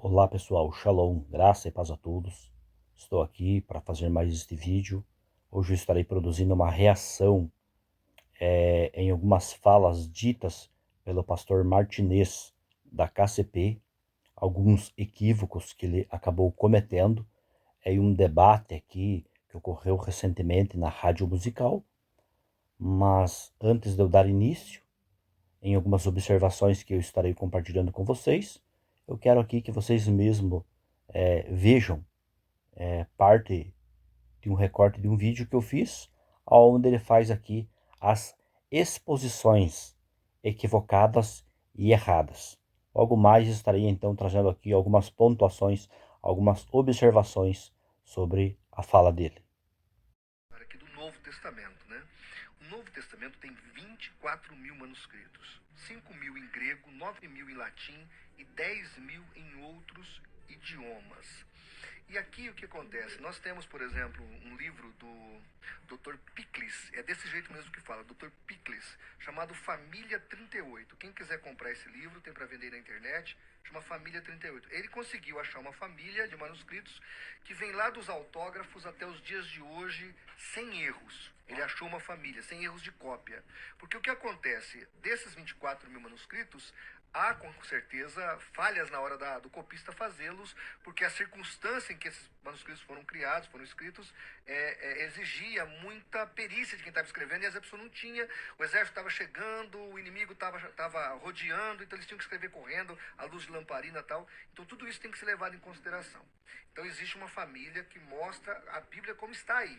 Olá pessoal, Shalom, graça e paz a todos. Estou aqui para fazer mais este vídeo. Hoje eu estarei produzindo uma reação em algumas falas ditas pelo pastor Martinez da KCP, alguns equívocos que ele acabou cometendo em um debate aqui que ocorreu recentemente na Rádio Musical. Mas antes de eu dar início, em algumas observações que eu estarei compartilhando com vocês, eu quero aqui que vocês mesmo vejam parte de um recorte de um vídeo que eu fiz, onde ele faz aqui as exposições equivocadas e erradas. Logo mais estarei então trazendo aqui algumas pontuações, algumas observações sobre a fala dele. Aqui do Novo Testamento, né? O Novo Testamento tem 24 mil manuscritos, 5 mil em grego, 9 mil em latim e 10 mil em outros idiomas. E aqui o que acontece? Nós temos, por exemplo, um livro do Dr. Pickles, é desse jeito mesmo que fala, Dr. Pickles, chamado Família 38. Quem quiser comprar esse livro, tem para vender na internet, chama Família 38. Ele conseguiu achar uma família de manuscritos que vem lá dos autógrafos até os dias de hoje, sem erros. Ele achou uma família, sem erros de cópia. Porque o que acontece? Desses 24 mil manuscritos, há com certeza falhas na hora do copista fazê-los, porque a circunstância em que esses manuscritos foram criados, foram escritos, exigia muita perícia de quem estava escrevendo, e às vezes a pessoa não tinha, o exército estava chegando, o inimigo estava rodeando, então eles tinham que escrever correndo, à luz de lamparina e tal. Então tudo isso tem que ser levado em consideração. Então existe uma família que mostra a Bíblia como está aí.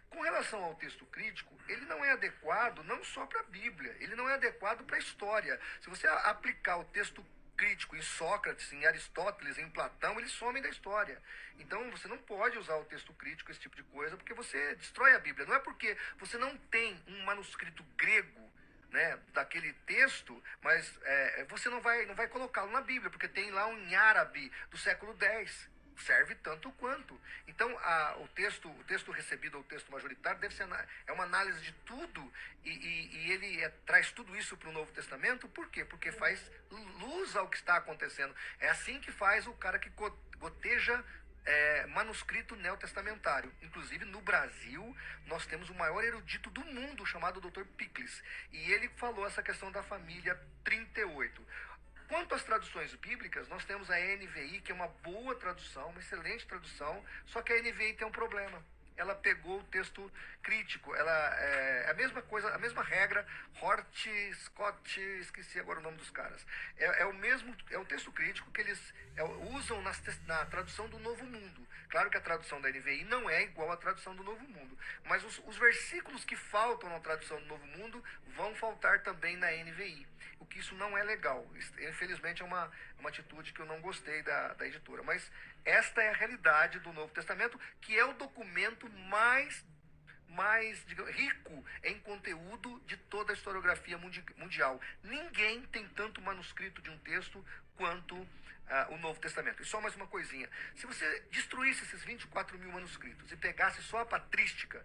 Com relação ao texto crítico, ele não é adequado não só para a Bíblia, ele não é adequado para a história. Se você aplicar o texto crítico em Sócrates, em Aristóteles, em Platão, eles somem da história. Então você não pode usar o texto crítico, esse tipo de coisa, porque você destrói a Bíblia. Não é porque você não tem um manuscrito grego, né, daquele texto, mas você não vai colocá-lo na Bíblia, porque tem lá um em árabe do século X. Serve tanto quanto. Então, o texto recebido, ou o texto majoritário, deve ser uma análise de tudo, e ele traz tudo isso para o Novo Testamento. Por quê? Porque faz luz ao que está acontecendo. É assim que faz o cara que goteja manuscrito neotestamentário. Inclusive, no Brasil, nós temos o maior erudito do mundo, chamado Dr. Pickles, e ele falou essa questão da família 38. Quanto às traduções bíblicas, nós temos a NVI, que é uma boa tradução, uma excelente tradução, só que a NVI tem um problema. Ela pegou o texto crítico, ela é a mesma coisa, a mesma regra, Hort, Scott, esqueci agora o nome dos caras. É o texto crítico que eles usam na tradução do Novo Mundo. Claro que a tradução da NVI não é igual à tradução do Novo Mundo, mas os versículos que faltam na tradução do Novo Mundo vão faltar também na NVI. O que isso não é legal. Infelizmente é uma atitude que eu não gostei da editora. Mas esta é a realidade do Novo Testamento, que é o documento mais digamos, rico em conteúdo de toda a historiografia mundial. Ninguém tem tanto manuscrito de um texto quanto o Novo Testamento. E só mais uma coisinha. Se você destruísse esses 24 mil manuscritos e pegasse só a patrística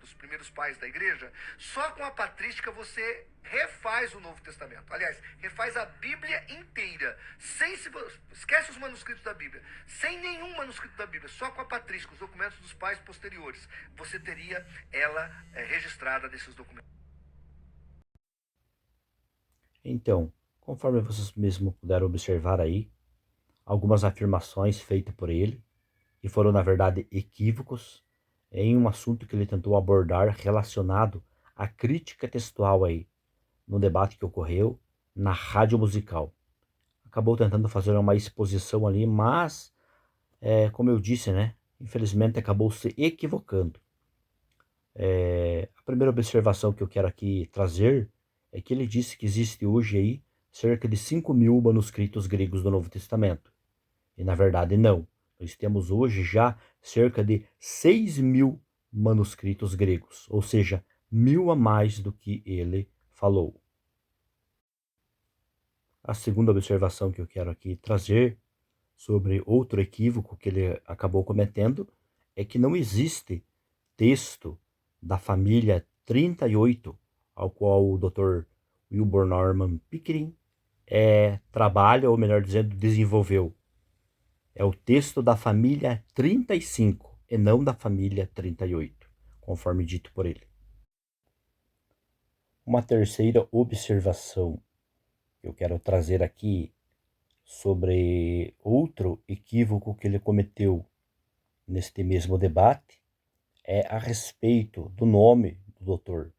dos primeiros pais da igreja, só com a patrística você refaz o Novo Testamento. Aliás, refaz a Bíblia inteira. Esquece os manuscritos da Bíblia. Sem nenhum manuscrito da Bíblia, só com a patrística, os documentos dos pais posteriores, você teria ela registrada nesses documentos. Então, conforme vocês mesmo puderam observar aí, algumas afirmações feitas por ele, que foram na verdade equívocos, em um assunto que ele tentou abordar relacionado à crítica textual aí, no debate que ocorreu na Rádio Musical. Acabou tentando fazer uma exposição ali, mas, como eu disse, né, infelizmente acabou se equivocando. A primeira observação que eu quero aqui trazer é que ele disse que existe hoje aí cerca de 5 mil manuscritos gregos do Novo Testamento. E na verdade não. Nós temos hoje já cerca de 6 mil manuscritos gregos, ou seja, 1000 a mais do que ele falou. A segunda observação que eu quero aqui trazer sobre outro equívoco que ele acabou cometendo é que não existe texto da família 38, ao qual o Dr. Wilbur Norman Pickering trabalha, ou melhor dizendo, desenvolveu. É o texto da família 35 e não da família 38, conforme dito por ele. Uma terceira observação que eu quero trazer aqui sobre outro equívoco que ele cometeu neste mesmo debate é a respeito do nome do doutor.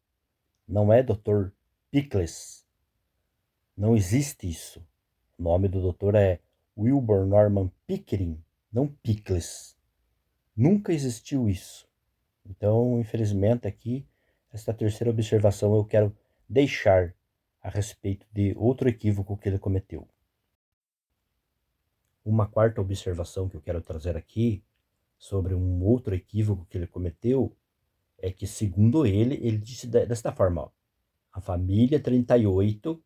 Não é Dr. Pickles. Não existe isso. O nome do doutor é Wilbur Norman Pickering, não Pickles. Nunca existiu isso. Então, infelizmente, aqui, esta terceira observação eu quero deixar a respeito de outro equívoco que ele cometeu. Uma quarta observação que eu quero trazer aqui sobre um outro equívoco que ele cometeu é que, segundo ele disse desta forma, ó, a família 38,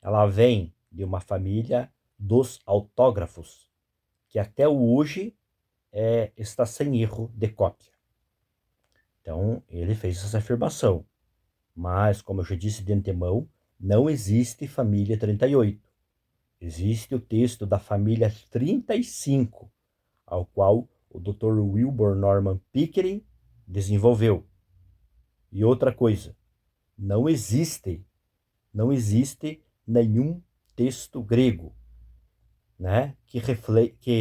ela vem de uma família dos autógrafos, que até hoje está sem erro de cópia. Então, ele fez essa afirmação. Mas, como eu já disse de antemão, não existe família 38. Existe o texto da família 35, ao qual o Dr. Wilbur Norman Pickering desenvolveu. E outra coisa, não existe nenhum texto grego, né, que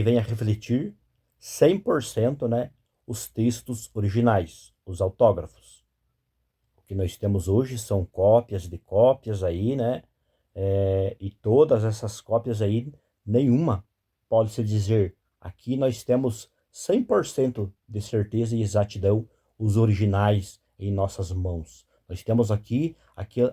venha refletir 100%, né, os textos originais, os autógrafos. O que nós temos hoje são cópias de cópias aí, né, e todas essas cópias aí, nenhuma pode-se dizer, aqui nós temos 100% de certeza e exatidão os originais em nossas mãos. Nós temos aqui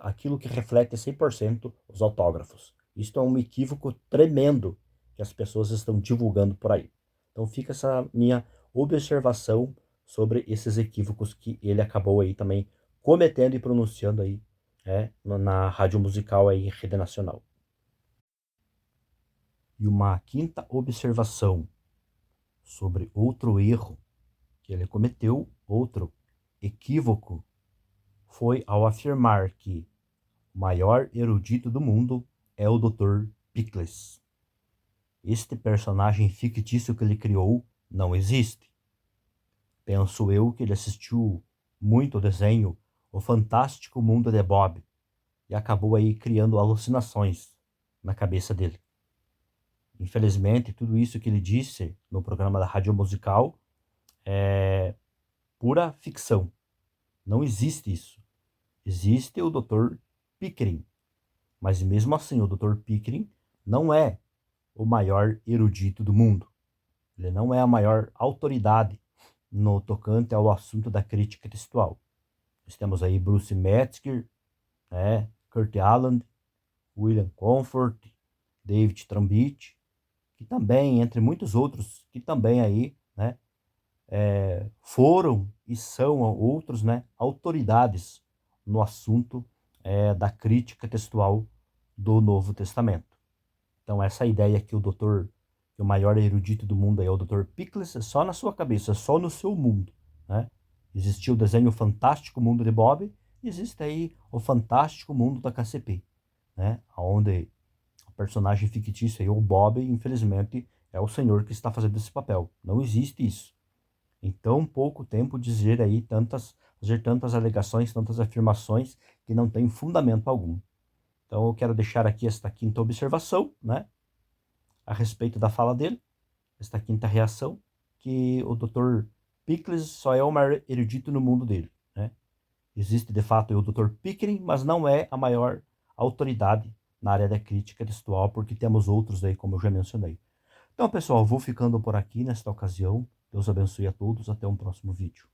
aquilo que reflete 100% os autógrafos. Isto é um equívoco tremendo que as pessoas estão divulgando por aí. Então fica essa minha observação sobre esses equívocos que ele acabou aí também cometendo e pronunciando aí na rádio musical aí, rede nacional. E uma quinta observação sobre outro erro que ele cometeu, outro equívoco, foi ao afirmar que o maior erudito do mundo é o Dr. Pickles. Este personagem fictício que ele criou não existe. Penso eu que ele assistiu muito o desenho O Fantástico Mundo de Bob e acabou aí criando alucinações na cabeça dele. Infelizmente, tudo isso que ele disse no programa da Rádio Musical é pura ficção. Não existe isso. Existe o Dr. Pickering, mas mesmo assim o Dr. Pickering não é o maior erudito do mundo. Ele não é a maior autoridade no tocante ao assunto da crítica textual. Nós temos aí Bruce Metzger, Kurt Aland, William Comfort, David Trombett, que também, entre muitos outros, que também aí, foram e são outros, autoridades no assunto da crítica textual do Novo Testamento. Então essa ideia que que o maior erudito do mundo é o Dr. Pickles é só na sua cabeça, só no seu mundo, né? Existiu o desenho Fantástico Mundo de Bob, e existe aí o Fantástico Mundo da KCP, né? Onde o personagem fictício aí, o Bob, infelizmente, é o senhor que está fazendo esse papel. Não existe isso. Em tão pouco tempo fazer tantas alegações, tantas afirmações que não têm fundamento algum. Então eu quero deixar aqui esta quinta observação, a respeito da fala dele, esta quinta reação, que o Dr. Pickles só é o maior erudito no mundo dele, né? Existe de fato o Dr. Pickering, mas não é a maior autoridade na área da crítica textual, porque temos outros aí, como eu já mencionei. Então, pessoal, vou ficando por aqui nesta ocasião. Deus abençoe a todos. Até um próximo vídeo.